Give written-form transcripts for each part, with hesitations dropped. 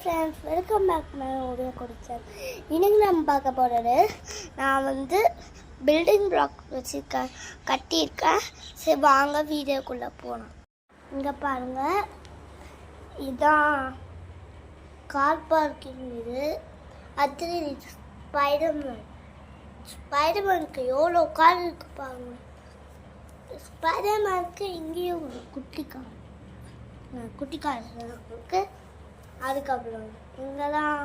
Friends, welcome back my video குடிச்சேன். இன்னைக்கு நம்ம பார்க்க போகிறது, நான் பில்டிங் பிளாக் வச்சு கட்டியிருக்கேன். சரி வாங்க வீடியோக்குள்ளே போனோம். இங்கே பாருங்கள், இதுதான் கார் பார்க்கிங். அது ஸ்பைடர்மேனுக்கு எவ்வளோ கார் இருக்கு பாருங்க. ஸ்பைடர்மேனுக்கு இங்கேயும் ஒரு குட்டி கார் இருக்கு. அதுக்கப்புறம் இங்கெல்லாம்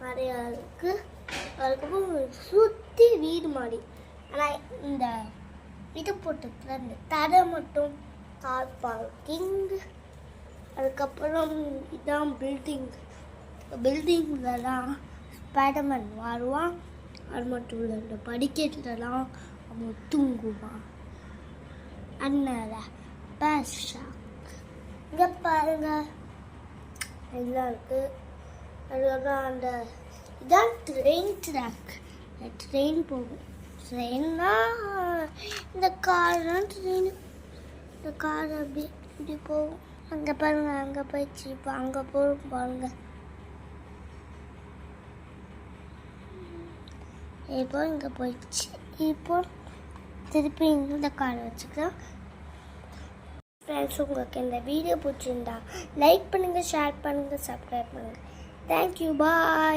நிறையா இருக்குது. அதுக்கப்புறம் சுற்றி வீடு மாதிரி. ஆனால் இந்த இது போட்டதுல இந்த தடை மட்டும் கார் பார்க்கிங். அதுக்கப்புறம் இதான் பில்டிங்லலாம் ஸ்பைடர்மேன் வருவான். அது மட்டும் இல்லை, இந்த படிக்கட்டுலலாம் அவன் தூங்குவான். அதனால பேஷா இங்கே பாருங்கள் எல்லாம் இருக்குது. அதுக்கப்புறம் இதான் ட்ரெயின் ட்ராக். ட்ரெயின் போகும். ட்ரெயின்னா இந்த கார்லாம் ட்ரெயின். இந்த கார் இப்படி போகும். அங்கே பாருங்க, அங்கே போயிடுச்சு. இப்போ அங்கே போகும் பாருங்க. இப்போ இங்கே போயிடுச்சு. இப்போ திருப்பி இந்த காரை வச்சுக்கலாம். ஃப்ரெண்ட்ஸ், உங்களுக்கு இந்த வீடியோ பிடிச்சிருந்தா லைக் பண்ணுங்கள், ஷேர் பண்ணுங்கள், சப்ஸ்கிரைப் பண்ணுங்கள். தேங்க்யூ, பாய்.